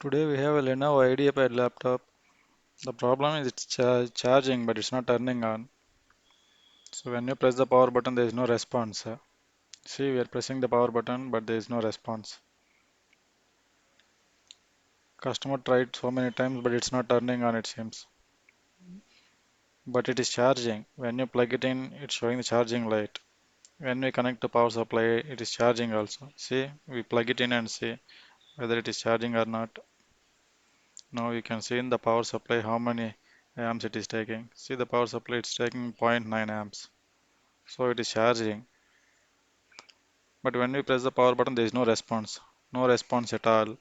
Today we have a Lenovo ideapad laptop. The problem is it's charging but it's not turning on. So when you press the power button there is no response. See, we are pressing the power button but there is no response. Customer tried so many times but it's not turning on, it seems. But it is charging. When you plug it in it's showing the charging light. When we connect to power supply it is charging also. See, we plug it in and see whether it is charging or not. Now you can see in the power supply how many amps it is taking. See, the power supply it's taking zero point 0.9 amps. So it is charging. But when we press the power button, there is no response. No response at all.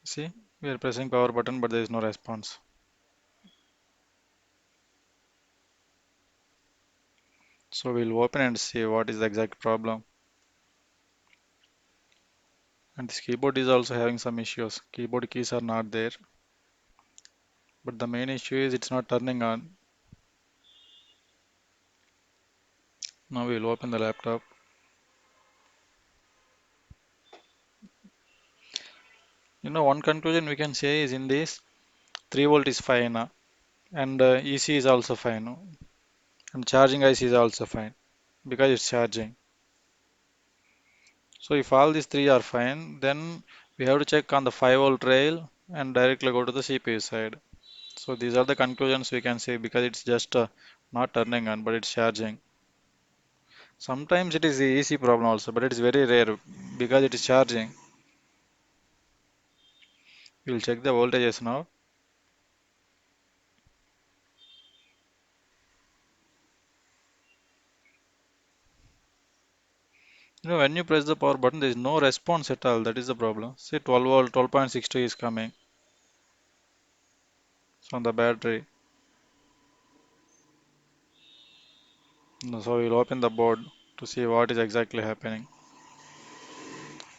See, we are pressing power button, but there is no response. So we'll open and see what is the exact problem. And this keyboard is also having some issues. Keyboard keys are not there. But the main issue is it's not turning on. Now we'll open the laptop. One conclusion we can say is in this 3 volt is fine, and EC is also fine, and charging IC is also fine because it's charging. So if all these three are fine, then we have to check on the 5 volt rail and directly go to the CPU side. So these are the conclusions we can say because it's just not turning on, but it's charging. Sometimes it is the AC problem also, but it is very rare because it is charging. We'll check the voltages now. When you press the power button, there is no response at all. That is the problem. See, 12 volt, 12.62 is coming from the battery. So we'll open the board to see what is exactly happening.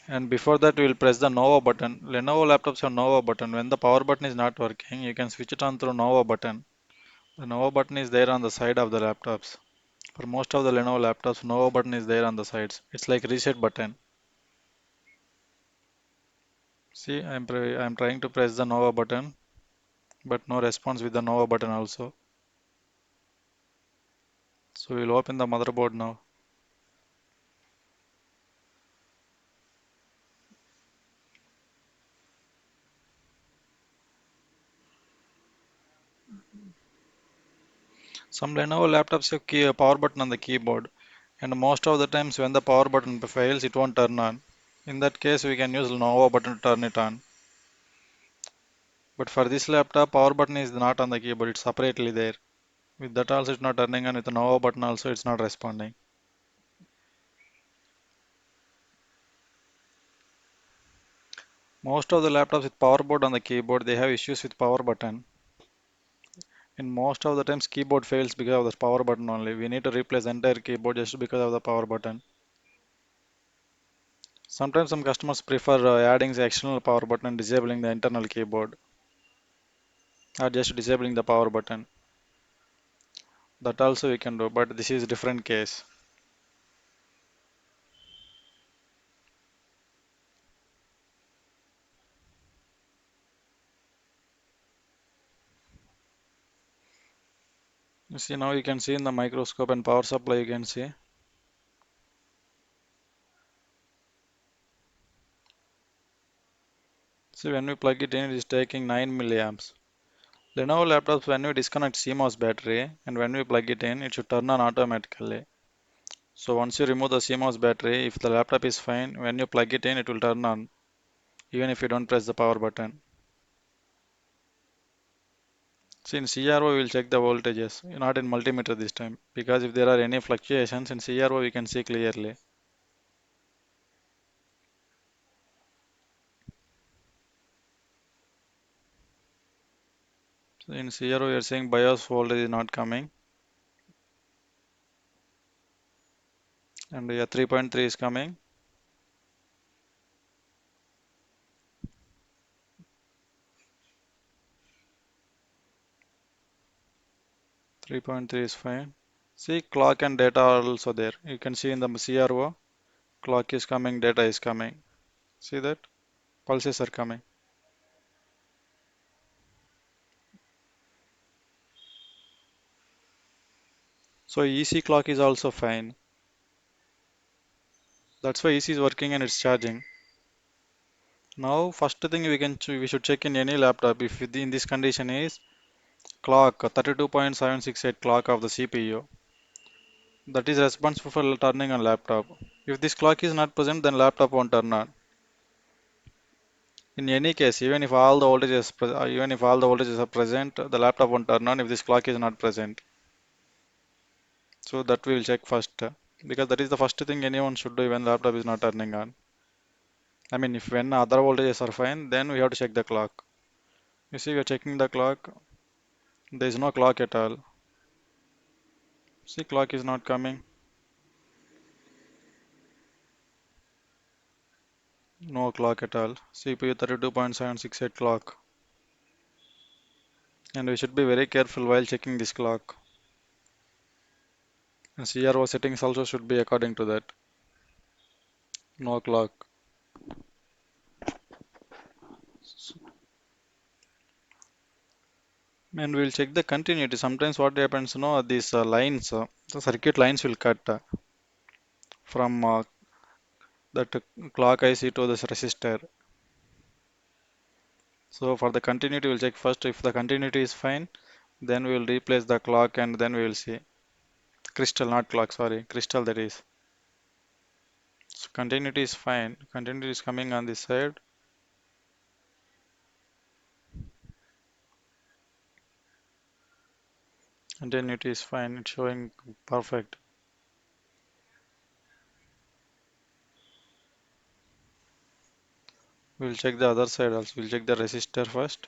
And before that, we'll press the Nova button. Lenovo laptops have Nova button. When the power button is not working, you can switch it on through Nova button. The Nova button is there on the side of the laptops. For most of the Lenovo laptops, Nova button is there on the sides. It's like reset button. See, I'm trying to press the Nova button, but no response with the Nova button also. So we'll open the motherboard now. Some Lenovo laptops have power button on the keyboard, and most of the times when the power button fails, it won't turn on. In that case, we can use Nova button to turn it on. But for this laptop, power button is not on the keyboard, it's separately there. With that also it's not turning on, with the Nova button also it's not responding. Most of the laptops with power board on the keyboard, they have issues with power button. And most of the times keyboard fails because of the power button only. We need to replace the entire keyboard just because of the power button. Sometimes some customers prefer adding the external power button and disabling the internal keyboard, or just disabling the power button. That also we can do, but this is different case. You see, now you can see in the microscope and power supply you can see. See, when we plug it in, it is taking 9 milliamps. Lenovo laptops, when we disconnect CMOS battery and when we plug it in, it should turn on automatically. So once you remove the CMOS battery, if the laptop is fine, when you plug it in, it will turn on, even if you don't press the power button. See, in CRO, we will check the voltages, not in multimeter this time, because if there are any fluctuations in CRO, we can see clearly. So in CRO, we are saying BIOS voltage is not coming, and yeah, 3.3 is coming. 3.3 is fine. See, clock and data are also there. You can see in the CRO, clock is coming, data is coming. See that? Pulses are coming. So EC clock is also fine. That's why EC is working and it's charging. Now, first thing we should check in any laptop if in this condition is clock 32.768 clock of the CPU that is responsible for turning on laptop. If this clock is not present, then laptop won't turn on. In any case, even if all the voltages are present, the laptop won't turn on if this clock is not present. So that we will check first because that is the first thing anyone should do when laptop is not turning on. I mean, if when other voltages are fine, then we have to check the clock. You see, we are checking the clock. There is no clock at all. See, clock is not coming. No clock at all. CPU 32.768 clock. And we should be very careful while checking this clock. And CRO settings also should be according to that. No clock. And we'll check the continuity. Sometimes what happens, these lines, the circuit lines will cut from that clock IC to this resistor. So for the continuity, we'll check first. If the continuity is fine, then we will replace the clock and then we will see. Crystal, not clock, sorry. Crystal that is. So continuity is fine. Continuity is coming on this side. Continuity is fine. It's showing perfect. We'll check the other side also. We'll check the resistor first.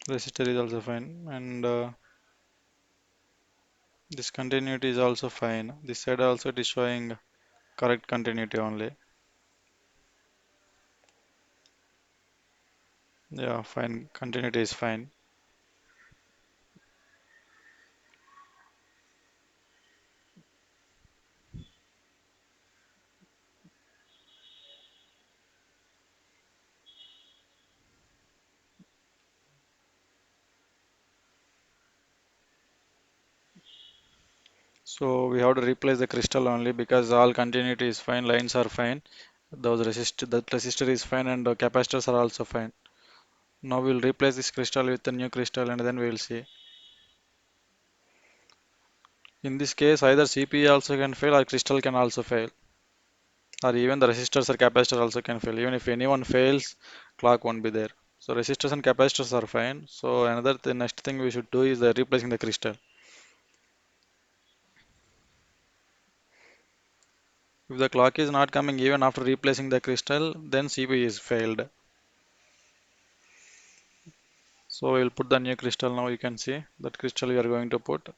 Resistor is also fine. And this continuity is also fine. This side also it is showing correct continuity only. Yeah, fine. Continuity is fine. So we have to replace the crystal only because all continuity is fine, lines are fine, that resistor is fine and the capacitors are also fine. Now we'll replace this crystal with a new crystal and then we will see. In this case, either CPU also can fail or crystal can also fail, or even the resistors or capacitor also can fail. Even if anyone fails, clock won't be there. So resistors and capacitors are fine. So the next thing we should do is replacing the crystal. If the clock is not coming even after replacing the crystal, then CPU is failed. So we'll put the new crystal now. You can see that crystal we are going to put.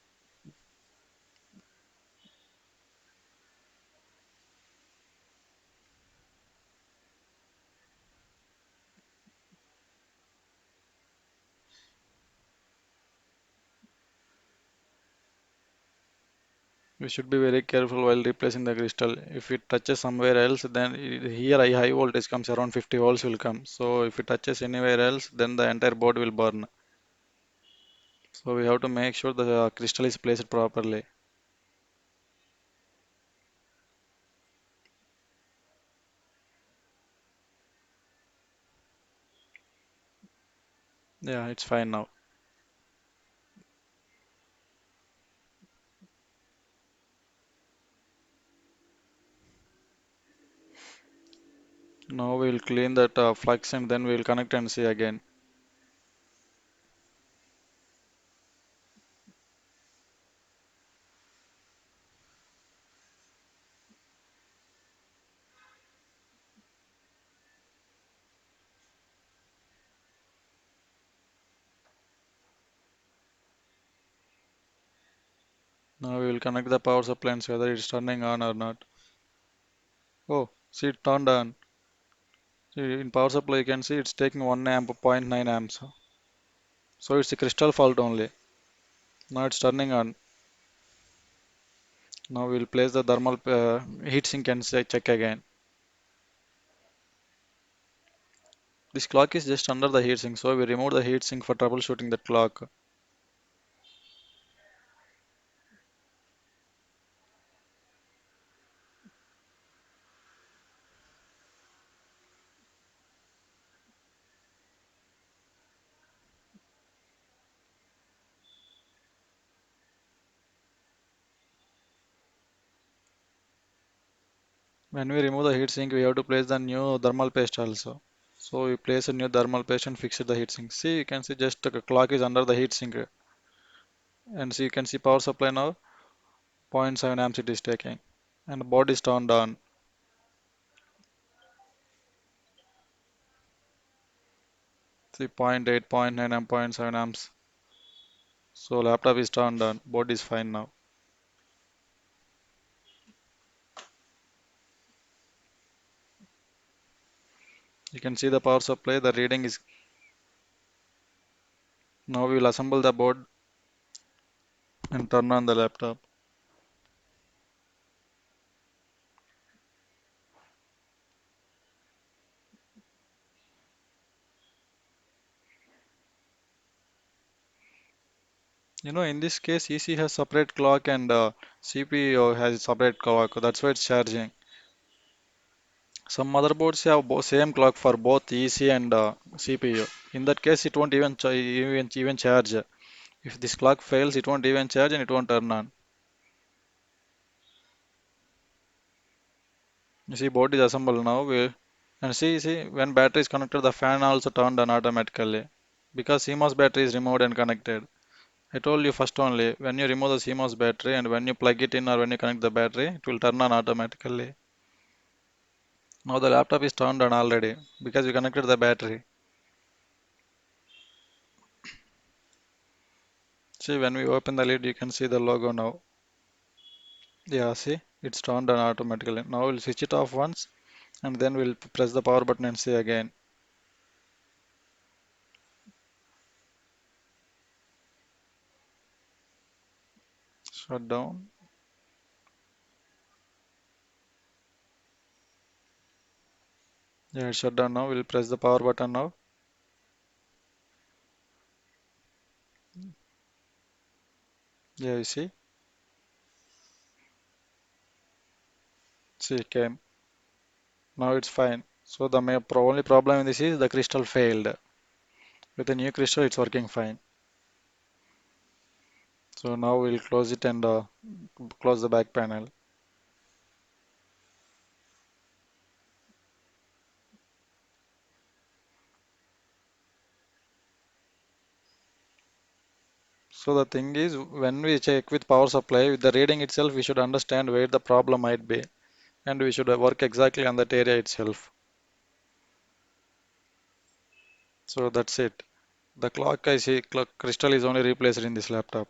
We should be very careful while replacing the crystal. If it touches somewhere else, then here a high voltage comes around 50 volts will come. So if it touches anywhere else, then the entire board will burn. So we have to make sure the crystal is placed properly. Yeah, it's fine now. Now we'll clean that flux and then we'll connect and see again. Now we will connect the power supply and see whether it's turning on or not. Oh, see it turned on. See, in power supply you can see it's taking 1 amp, zero point 0.9 amps. So it's a crystal fault only. Now it's turning on. Now we'll place the thermal heat sink and check again. This clock is just under the heatsink, so we remove the heatsink for troubleshooting that clock. When we remove the heatsink, we have to place the new thermal paste also. So we place a new thermal paste and fix the heatsink. See, you can see just the clock is under the heatsink. And see, you can see power supply now, zero point 0.7 amps it is taking. And the board is turned on. See, zero point 0.8, zero point 0.9 and zero point 0.7 amps. So laptop is turned on. Board is fine now. You can see the power supply. The reading is. Now we will assemble the board and turn on the laptop. In this case, EC has separate clock and CPU has separate clock. That's why it's charging. Some motherboards have same clock for both EC and CPU. In that case, it won't even charge. If this clock fails, it won't even charge and it won't turn on. You see, board is assembled now. And see, when battery is connected, the fan also turned on automatically because CMOS battery is removed and connected. I told you first only, when you remove the CMOS battery and when you plug it in or when you connect the battery, it will turn on automatically. Now the laptop is turned on already because we connected the battery. See, when we open the lid, you can see the logo now. Yeah, see, it's turned on automatically. Now we'll switch it off once and then we'll press the power button and see again. Shut down. Yeah, it's shut down now. We'll press the power button now. Yeah, you see, it came. Now it's fine. So the only problem in this is the crystal failed. With the new crystal, it's working fine. So now we'll close it and close the back panel. So the thing is, when we check with power supply, with the reading itself, we should understand where the problem might be, and we should work exactly on that area itself. So that's it. The clock I see, clock crystal is only replaced in this laptop.